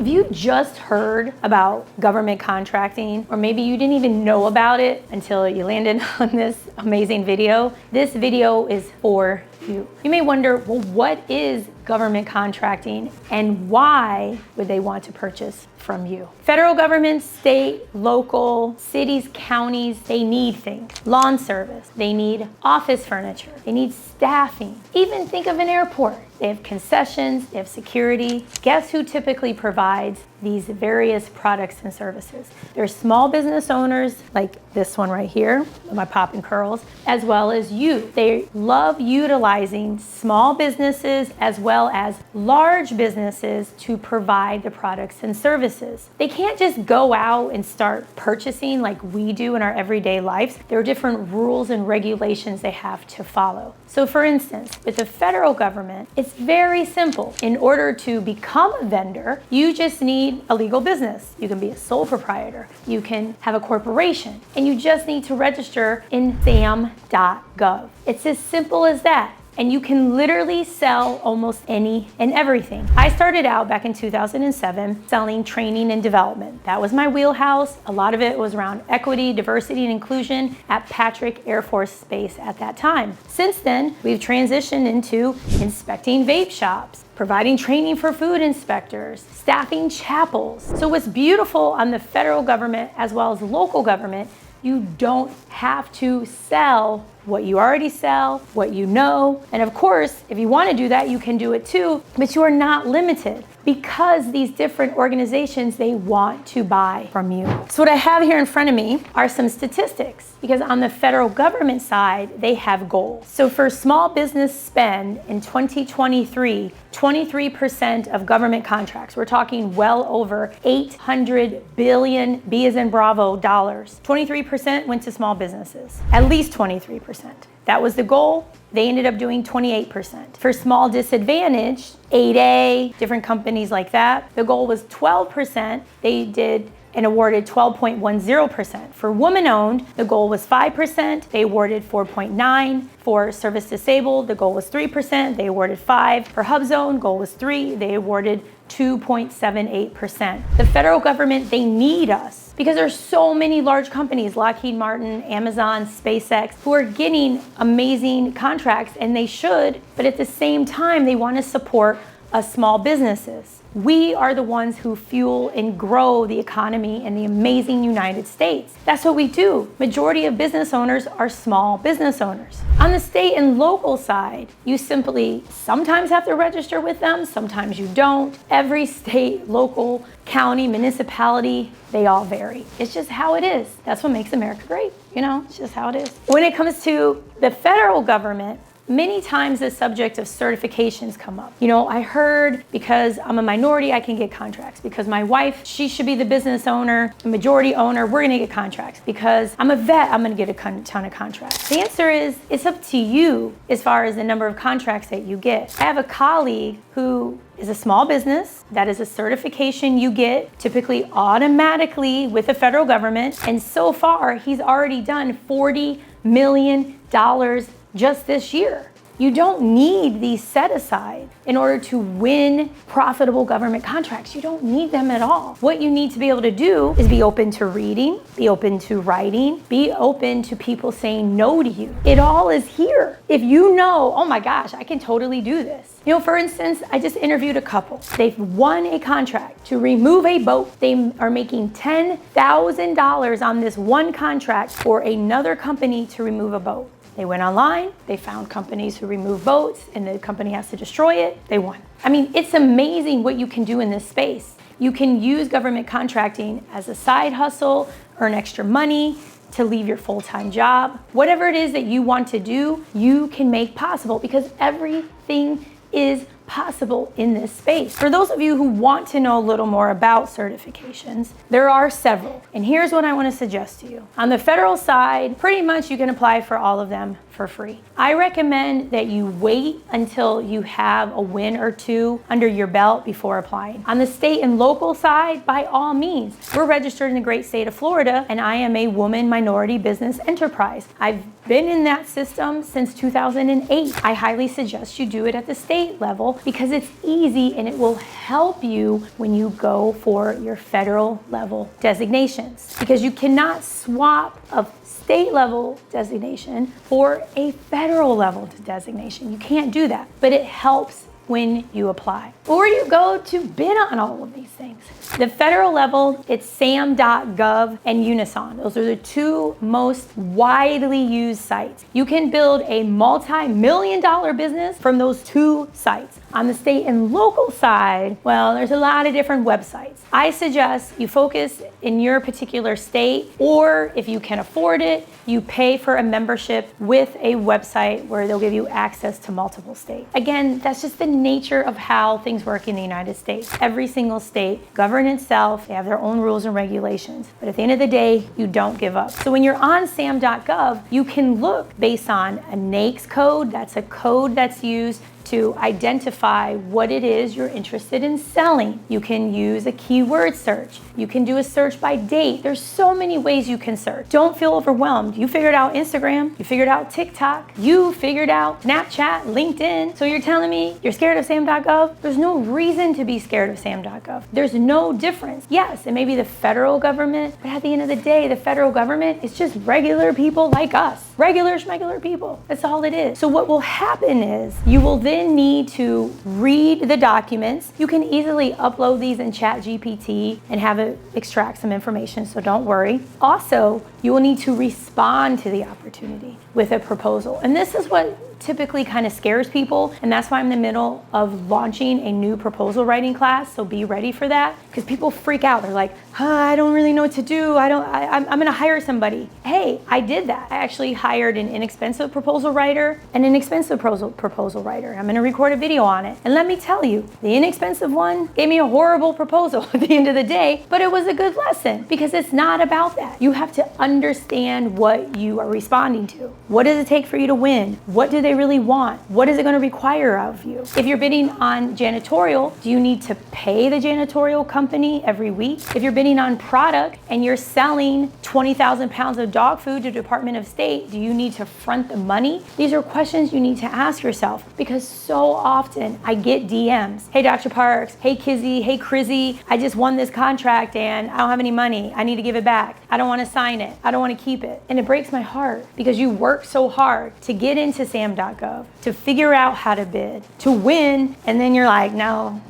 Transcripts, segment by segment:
If you just heard about government contracting, or maybe you didn't even know about it until you landed on this amazing video, this video is for you. You may wonder, well, what is government contracting and why would they want to purchase from you? Federal government, state, local, cities, counties, they need things. Lawn service, they need office furniture, they need staffing. Even think of an airport. They have concessions, they have security. Guess who typically provides these various products and services? They're small business owners like this one right here, my Pop and Curls, as well as you. They love utilizing small businesses as well as large businesses to provide the products and services. They can't just go out and start purchasing like we do in our everyday lives. There are different rules and regulations they have to follow. So for instance, with the federal government, it's very simple. In order to become a vendor, you just need a legal business. You can be a sole proprietor. You can have a corporation, and you just need to register in Sam.Gov. It's as simple as that. And you can literally sell almost any and everything. I started out back in 2007 selling training and development. That was my wheelhouse. A lot of it was around equity, diversity, and inclusion at Patrick Air Force Base at that time. Since then, we've transitioned into inspecting vape shops, providing training for food inspectors, staffing chapels. So what's beautiful on the federal government as well as local government, you don't have to sell what you already sell, what you know. And of course, if you want to do that, you can do it too, but you are not limited because these different organizations, they want to buy from you. So what I have here in front of me are some statistics, because on the federal government side, they have goals. So for small business spend in 2023, 23% of government contracts, we're talking well over 800 billion, B as in Bravo, dollars. 23% went to small businesses, at least 23%. That was the goal. They ended up doing 28%. For small disadvantaged, 8A, different companies like that, the goal was 12%. They did and awarded 12.10%. For woman-owned, the goal was 5%. They awarded 4.9%. For service disabled, the goal was 3%. They awarded 5%. For HubZone, goal was 3%. They awarded 2.78%. The federal government, they need us because there's so many large companies, Lockheed Martin, Amazon, SpaceX, who are getting amazing contracts, and they should, but at the same time, they want to support us small businesses. We are the ones who fuel and grow the economy in the amazing United States. That's what we do. Majority of business owners are small business owners. On the state and local side, you simply sometimes have to register with them, sometimes you don't. Every state, local, county, municipality, they all vary. It's just how it is. That's what makes America great. You know, it's just how it is. When it comes to the federal government, many times the subject of certifications come up. You know, I heard because I'm a minority, I can get contracts. Because my wife, she should be the business owner, the majority owner, we're gonna get contracts. Because I'm a vet, I'm gonna get a ton of contracts. The answer is, it's up to you as far as the number of contracts that you get. I have a colleague who is a small business. That is a certification you get typically automatically with the federal government. And so far, he's already done $40 million just this year. You don't need these set aside in order to win profitable government contracts. You don't need them at all. What you need to be able to do is be open to reading, be open to writing, be open to people saying no to you. It all is here. If you know, oh my gosh, I can totally do this. You know, for instance, I just interviewed a couple. They've won a contract to remove a boat. They are making $10,000 on this one contract for another company to remove a boat. They went online, they found companies who remove boats, and the company has to destroy it. They won. I mean, it's amazing what you can do in this space. You can use government contracting as a side hustle, earn extra money, to leave your full-time job. Whatever it is that you want to do, you can make possible because everything is possible in this space. For those of you who want to know a little more about certifications, there are several. And here's what I want to suggest to you. On the federal side, pretty much you can apply for all of them for free. I recommend that you wait until you have a win or two under your belt before applying. On the state and local side, by all means, we're registered in the great state of Florida, and I am a woman minority business enterprise. I've been in that system since 2008. I highly suggest you do it at the state level video because it's easy and it will help you when you go for your federal level designations, because you cannot swap a state level designation for a federal level designation. You can't do that, but it helps when you apply or you go to bid on all of these things. The federal level, it's Sam.Gov and Unison. Those are the two most widely used sites. You can build a multi-million-dollar business from those two sites. On the state and local side, well, there's a lot of different websites. I suggest you focus in your particular state, or if you can afford it, you pay for a membership with a website where they'll give you access to multiple states. Again, that's just the nature of how things work in the United States. Every single state govern itself. They have their own rules and regulations. But at the end of the day, you don't give up. So when you're on Sam.Gov, you can look based on a NAICS code. That's a code that's used to identify what it is you're interested in selling. You can use a keyword search. You can do a search by date. There's so many ways you can search. Don't feel overwhelmed. You figured out Instagram, you figured out TikTok, you figured out Snapchat, LinkedIn. So you're telling me you're scared of Sam.Gov? There's no reason to be scared of Sam.Gov. There's no difference. Yes, it may be the federal government, but at the end of the day, the federal government is just regular people like us. Regular schmegular people. That's all it is. So what will happen is you will then need to read the documents. You can easily upload these in ChatGPT and have it extract some information, so don't worry. Also, you will need to respond to the opportunity with a proposal. And this is what typically kind of scares people, and that's why I'm in the middle of launching a new proposal writing class, so be ready for that, because people freak out. They're like, I don't really know what to do. I'm gonna hire somebody. Hey, I did that. I actually hired an inexpensive proposal writer and an expensive proposal writer. I'm gonna record a video on it. And let me tell you, the inexpensive one gave me a horrible proposal at the end of the day, but it was a good lesson, because it's not about that. You have to understand what you are responding to. What does it take for you to win? What do they really want? What is it going to require of you? If you're bidding on janitorial, do you need to pay the janitorial company every week? If you're bidding on product and you're selling 20,000 pounds of dog food to the Department of State, do you need to front the money? These are questions you need to ask yourself, because so often I get DMs. Hey, Dr. Parks. Hey, Kizzy. Hey, Crizzy. I just won this contract and I don't have any money. I need to give it back. I don't want to sign it. I don't want to keep it. And it breaks my heart, because you work so hard to get into Sam.Gov, to figure out how to bid, to win, and then you're like, no.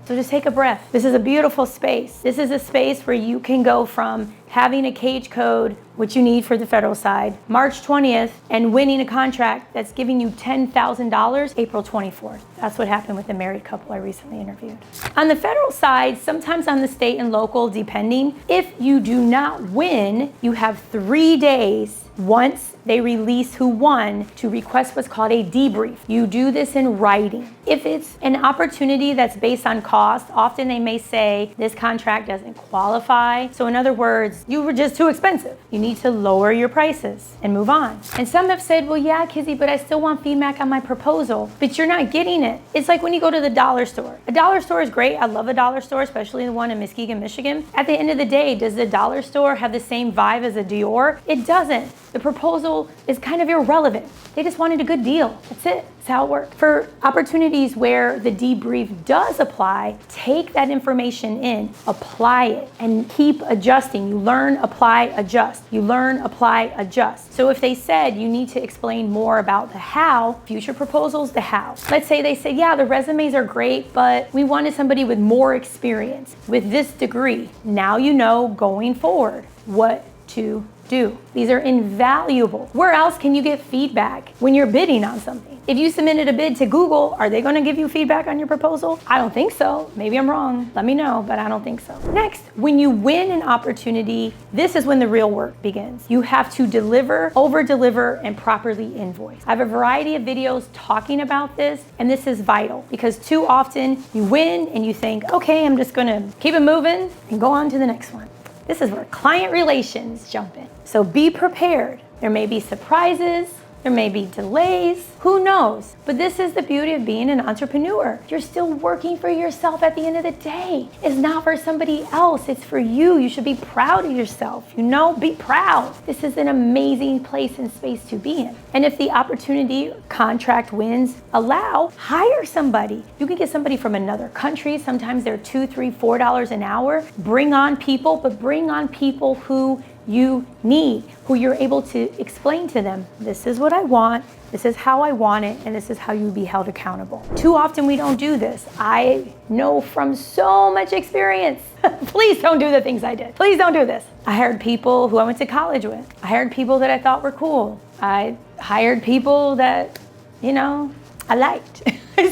So just take a breath. This is a beautiful space. This is a space where you can go from having a cage code, which you need for the federal side, March 20th, and winning a contract that's giving you $10,000 April 24th. That's what happened with the married couple I recently interviewed. On the federal side, sometimes on the state and local, depending, if you do not win, you have 3 days once they release who won to request what's called a debrief. You do this in writing. If it's an opportunity that's based on cost, often they may say this contract doesn't qualify. So in other words, you were just too expensive. You need to lower your prices and move on. And some have said, well, yeah, Kizzy, but I still want feedback on my proposal. But you're not getting it. It's like when you go to the dollar store. A dollar store is great. I love a dollar store, especially the one in Muskegon, Michigan. At the end of the day, does the dollar store have the same vibe as a Dior? It doesn't. The proposal is kind of irrelevant. They just wanted a good deal. That's it. That's how it works. For opportunities where the debrief does apply, take that information in, apply it, and keep adjusting. You learn, apply, adjust. You learn, apply, adjust. So if they said you need to explain more about the how, future proposals, the how. Let's say they say, yeah, the resumes are great, but we wanted somebody with more experience with this degree. Now you know going forward what to do. These are invaluable. Where else can you get feedback when you're bidding on something? If you submitted a bid to Google, are they going to give you feedback on your proposal? I don't think so. Maybe I'm wrong. Let me know, but I don't think so. Next, when you win an opportunity, this is when the real work begins. You have to deliver, over-deliver, and properly invoice. I have a variety of videos talking about this, and this is vital, because too often you win and you think, okay, I'm just going to keep it moving and go on to the next one. This is where client relations jump in. So be prepared. There may be surprises, There may be delays. Who knows? But this is the beauty of being an entrepreneur. You're still working for yourself at the end of the day. It's not for somebody else. It's for you. You should be proud of yourself. Be proud. This is an amazing place and space to be in. And if the opportunity, contract wins allow, hire somebody. You can get somebody from another country. Sometimes they're $2, $3, $4 an hour. Bring on people, but bring on people who you need, who you're able to explain to them, this is what I want, this is how I want it, and this is how you'll be held accountable. Too often we don't do this. I know from so much experience. Please don't do the things I did. Please don't do this. I hired people who I went to college with. I hired people that I thought were cool. I hired people that, I liked.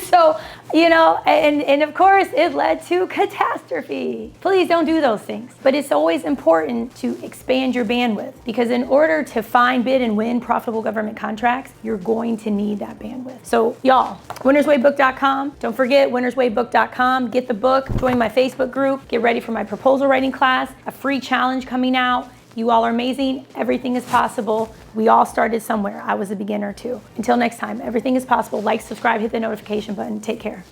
So, and of course it led to catastrophe. Please don't do those things. But it's always important to expand your bandwidth, because in order to find, bid, and win profitable government contracts, you're going to need that bandwidth. So y'all, winnerswaybook.com. Don't forget winnerswaybook.com. Get the book, join my Facebook group, get ready for my proposal writing class, a free challenge coming out. You all are amazing. Everything is possible. We all started somewhere. I was a beginner too. Until next time, everything is possible. Like, subscribe, hit the notification button. Take care.